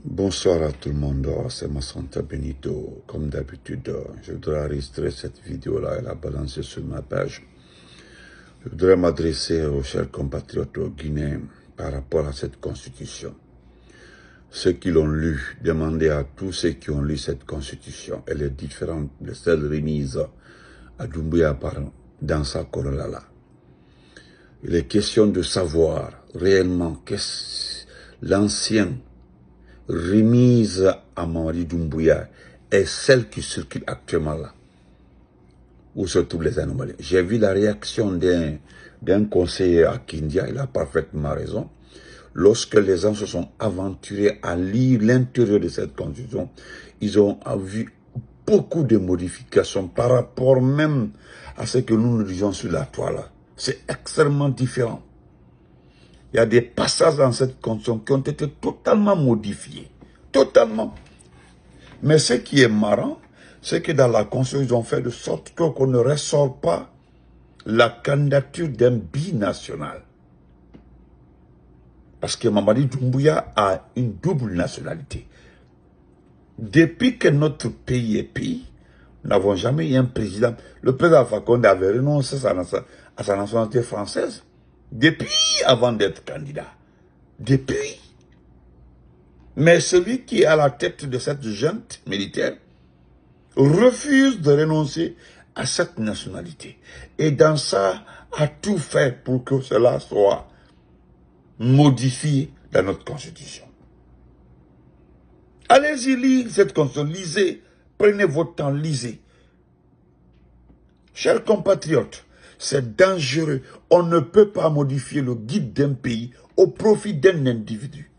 Bonsoir à tout le monde, c'est Massanta Benito. Comme d'habitude, je voudrais enregistrer cette vidéo-là et la balancer sur ma page. Je voudrais m'adresser aux chers compatriotes guinéens par rapport à cette constitution. Ceux qui l'ont lu, demandez à tous ceux qui ont lu cette constitution. Elle est différente de celle remise à Doumbouya par Dansa Kololala. Il est question de savoir réellement qu'est-ce l'ancien remise à Mamadi Doumbouya est celle qui circule actuellement là, où se trouvent les anomalies. J'ai vu la réaction d'un conseiller à Kindia, il a parfaitement raison. Lorsque les gens se sont aventurés à lire l'intérieur de cette constitution, ils ont vu beaucoup de modifications par rapport même à ce que nous disons sur la toile. C'est extrêmement différent. Il y a des passages dans cette constitution qui ont été totalement modifiés. Totalement. Mais ce qui est marrant, c'est que dans la constitution, ils ont fait de sorte qu'on ne ressort pas la candidature d'un binational. Parce que Mamadi Doumbouya a une double nationalité. Depuis que notre pays est pays, nous n'avons jamais eu un président. Le président Fakonde avait renoncé à sa nationalité française. Depuis avant d'être candidat. Depuis. Mais celui qui est à la tête de cette junte militaire refuse de renoncer à cette nationalité. Et dans ça, a tout fait pour que cela soit modifié dans notre constitution. Allez-y lire cette constitution, lisez, prenez votre temps, lisez. Chers compatriotes, c'est dangereux. On ne peut pas modifier le guide d'un pays au profit d'un individu.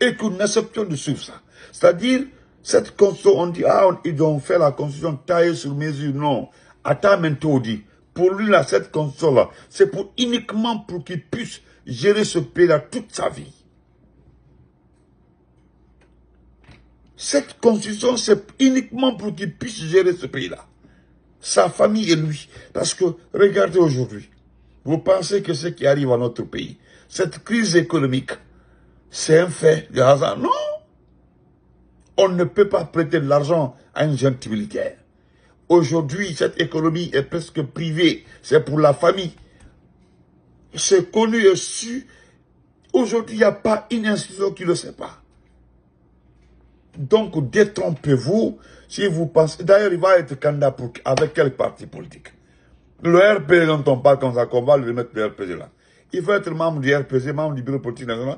Et que nous acceptons de suivre ça. C'est-à-dire, cette constitution, on dit, ils ont fait la constitution taillée sur mesure. Non. Attends, maintenant, on dit, pour lui, là, cette constitution-là, c'est uniquement pour qu'il puisse gérer ce pays-là toute sa vie. Cette constitution, c'est uniquement pour qu'il puisse gérer ce pays-là. Sa famille et lui. Parce que, regardez aujourd'hui, vous pensez que ce qui arrive à notre pays, cette crise économique, c'est un fait de hasard. Non. On ne peut pas prêter de l'argent à une junte militaire. Aujourd'hui, cette économie est presque privée. C'est pour la famille. C'est connu et su. Aujourd'hui, il n'y a pas une institution qui ne le sait pas. Donc, détrompez-vous si vous pensez. D'ailleurs, il va être candidat avec quel parti politique? Le RPG dont on parle comme ça, qu'on va lui mettre le RPG là. Il faut être membre du RPG, membre du bureau politique national,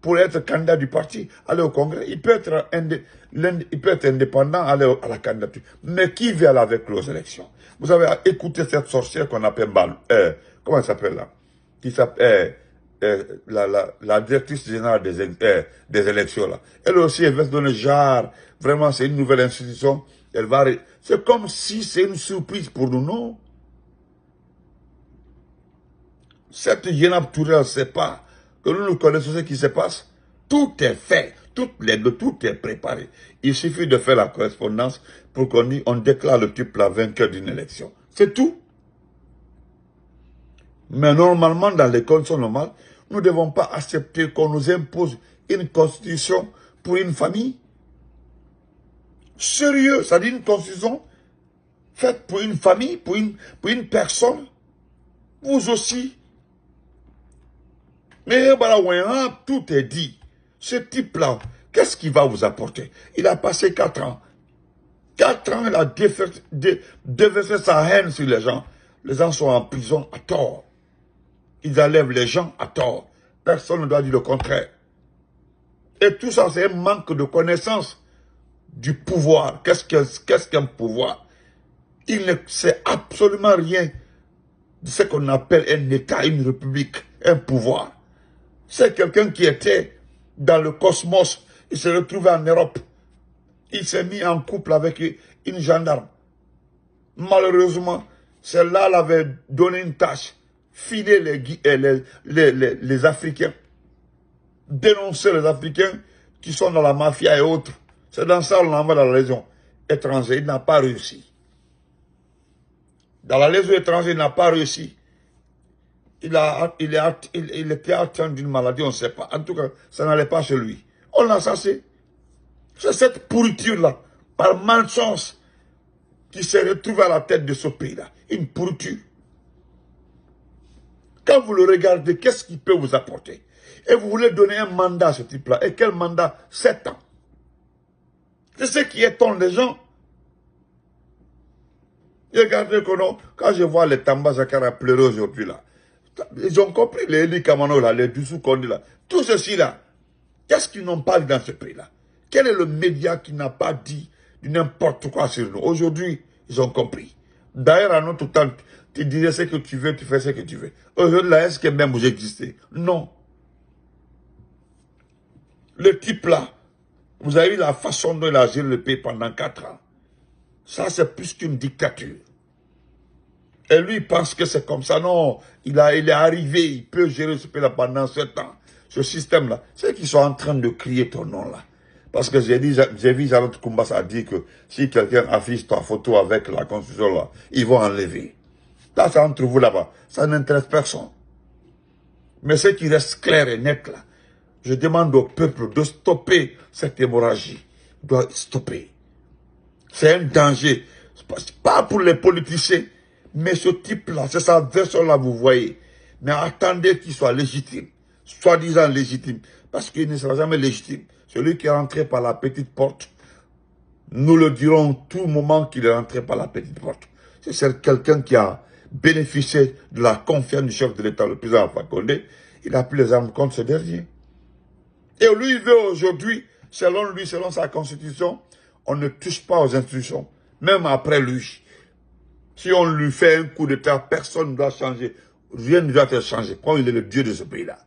pour être candidat du parti, aller au congrès. Il peut être indépendant, aller à la candidature. Mais qui vient là avec les élections? Vous avez écouté cette sorcière qu'on appelle comment elle s'appelle là? Qui s'appelle la directrice générale des élections là. Elle aussi, elle va se donner genre, vraiment c'est une nouvelle institution. Elle va. C'est comme si c'est une surprise pour nous, non? Cette Yenab Touré ne sait pas que nous connaissons ce qui se passe. Tout est fait, tout est préparé. Il suffit de faire la correspondance pour qu'on déclare le type la vainqueur d'une élection. C'est tout. Mais normalement, dans les conditions normales, nous ne devons pas accepter qu'on nous impose une constitution pour une famille. Sérieux, ça dit une constitution faite pour une famille, pour une personne. Vous aussi. Mais voilà, tout est dit. Ce type-là, qu'est-ce qu'il va vous apporter? Il a passé 4 ans. 4 ans, il a déversé sa haine sur les gens. Les gens sont en prison à tort. Ils enlèvent les gens à tort. Personne ne doit dire le contraire. Et tout ça, c'est un manque de connaissance du pouvoir. Qu'est-ce qu'un pouvoir? Il ne sait absolument rien de ce qu'on appelle un État, une république, un pouvoir. C'est quelqu'un qui était dans le cosmos. Il s'est retrouvé en Europe. Il s'est mis en couple avec une gendarme. Malheureusement, celle-là l'avait donné une tâche. Filer les Africains. Dénoncer les Africains qui sont dans la mafia et autres. C'est dans ça qu'on l'envoie dans la légion étrangère. Il n'a pas réussi. Dans la légion étrangère, il n'a pas réussi. Il était atteint d'une maladie, on ne sait pas. En tout cas, ça n'allait pas chez lui. On l'a chassé. C'est cette pourriture-là, par malchance, qui s'est retrouvée à la tête de ce pays-là. Une pourriture. Quand vous le regardez, qu'est-ce qu'il peut vous apporter? Et vous voulez donner un mandat à ce type-là. Et quel mandat? 7 ans. C'est ce qui étonne les gens. Regardez quand je vois les Tamba Zakara pleurer aujourd'hui là, ils ont compris les Eli Kamano là, les Dussou Kondi là, tout ceci là. Qu'est-ce qu'ils n'ont pas dit dans ce pays-là? Quel est le média qui n'a pas dit n'importe quoi sur nous? Aujourd'hui, ils ont compris. D'ailleurs, à notre temps, tu disais ce que tu veux, tu fais ce que tu veux. Aujourd'hui, là, est-ce que même vous existez? Non. Le type là, vous avez vu la façon dont il a géré le pays pendant 4 ans. Ça, c'est plus qu'une dictature. Et lui, il pense que c'est comme ça. Non, il est arrivé, il peut gérer ce pays-là pendant 7 ans. Ce système-là, c'est qu'ils sont en train de crier ton nom là. Parce que j'ai vu Jarot Koumbassa dire que si quelqu'un affiche ta photo avec la constitution là, ils vont enlever. Ça, c'est entre vous là-bas. Ça n'intéresse personne. Mais ce qui reste clair et net là, je demande au peuple de stopper cette hémorragie. Il doit stopper. C'est un danger. Pas pour les politiciens, mais ce type-là, c'est sa version-là, vous voyez. Mais attendez qu'il soit légitime. Soi-disant légitime. Parce qu'il ne sera jamais légitime. Celui qui est rentré par la petite porte, nous le dirons tout moment qu'il est rentré par la petite porte. C'est quelqu'un qui a bénéficié de la confiance du chef de l'État, le président Alpha Condé. Il a pris les armes contre ce dernier. Et lui, il veut aujourd'hui, selon lui, selon sa constitution, on ne touche pas aux institutions. Même après lui. Si on lui fait un coup d'État, personne ne doit changer. Rien ne doit être changé. Comme il est le Dieu de ce pays-là.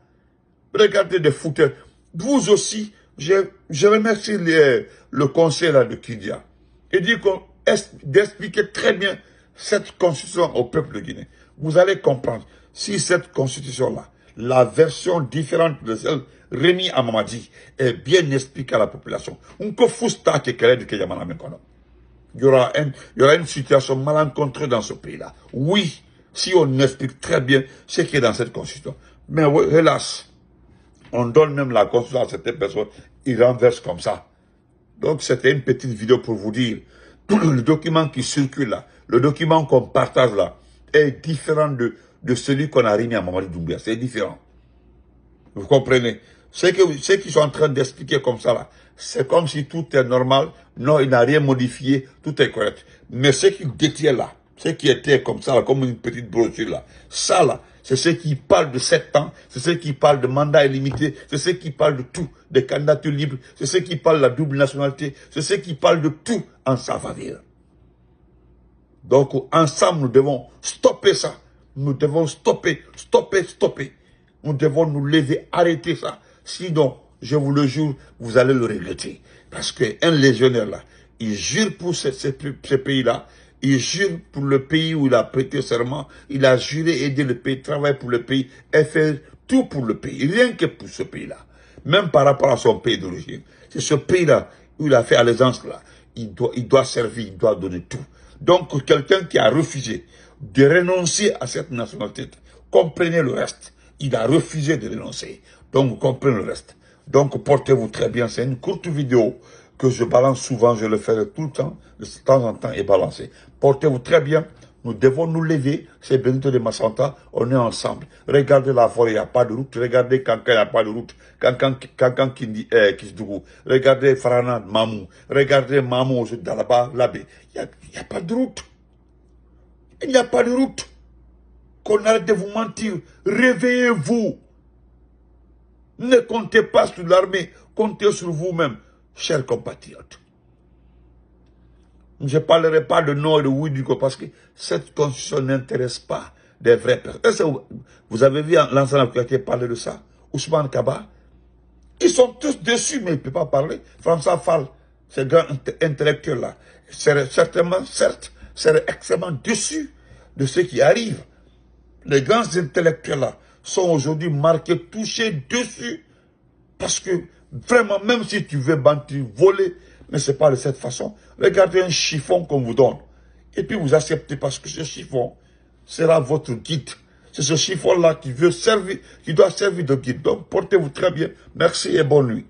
Regardez des fouteurs. Vous aussi, je remercie le conseil là de Kidia. Il dit d'expliquer très bien cette constitution au peuple de Guinée. Vous allez comprendre. Si cette constitution-là, la version différente de celle Rémi Amamadi, est bien expliquée à la population. Il y aura une situation malencontreuse dans ce pays-là. Oui, si on explique très bien ce qui est dans cette constitution. Mais oui, hélas, on donne même la constitution à certaines personnes, ils renversent comme ça. Donc c'était une petite vidéo pour vous dire, le document qui circule là, le document qu'on partage là, est différent de celui qu'on a remis à Mamadi Doumbouya. C'est différent. Vous comprenez? Ceux qui sont en train d'expliquer comme ça là, c'est comme si tout est normal. Non, il n'a rien modifié, tout est correct. Mais ce qui détient là, ce qui était comme ça, là, comme une petite brochure là, ça là, c'est ceux qui parlent de 7 ans, c'est ceux qui parlent de mandat illimité, c'est ceux qui parlent de tout, des candidatures libres, c'est ceux qui parlent de la double nationalité, c'est ceux qui parlent de tout en sa faveur. Donc, ensemble, nous devons stopper ça. Nous devons stopper. Nous devons nous lever, arrêter ça. Sinon, je vous le jure, vous allez le regretter. Parce qu'un légionnaire là, il jure pour ce pays-là, il jure pour le pays où il a prêté serment, il a juré aider le pays, travailler pour le pays, et faire tout pour le pays, rien que pour ce pays-là. Même par rapport à son pays d'origine. C'est ce pays-là où il a fait allégeance là, il doit servir, il doit donner tout. Donc, quelqu'un qui a refusé de renoncer à cette nationalité, comprenez le reste. Il a refusé de renoncer. Donc, vous comprenez le reste. Donc, portez-vous très bien. C'est une courte vidéo que je balance souvent. Je le fais tout le temps. De temps en temps, et balancer. Portez-vous très bien. Nous devons nous lever. C'est Benito de Massanta. On est ensemble. Regardez la forêt, il n'y a pas de route. Regardez Kankan, il n'y a pas de route. Kankan Kisdougou. Regardez Farana Mamou. Regardez Mamou là-bas, là-bas. Il n'y a pas de route. Il n'y a pas de route. Qu'on arrête de vous mentir. Réveillez-vous. Ne comptez pas sur l'armée. Comptez sur vous-même, chers compatriotes. Je ne parlerai pas de non et de oui du coup parce que cette constitution n'intéresse pas des vraies personnes. Vous avez vu l'ensemble qui a été parlé de ça? Ousmane Kaba. Ils sont tous dessus, mais ils ne peuvent pas parler. François Fall, ce grand intellectuel-là, certainement, certes, serait extrêmement déçu de ce qui arrive. Les grands intellectuels-là sont aujourd'hui marqués, touchés dessus. Parce que vraiment, même si tu veux mentir, voler, mais ce n'est pas de cette façon. Regardez un chiffon qu'on vous donne. Et puis vous acceptez parce que ce chiffon sera votre guide. C'est ce chiffon-là qui doit servir de guide. Donc portez-vous très bien. Merci et bonne nuit.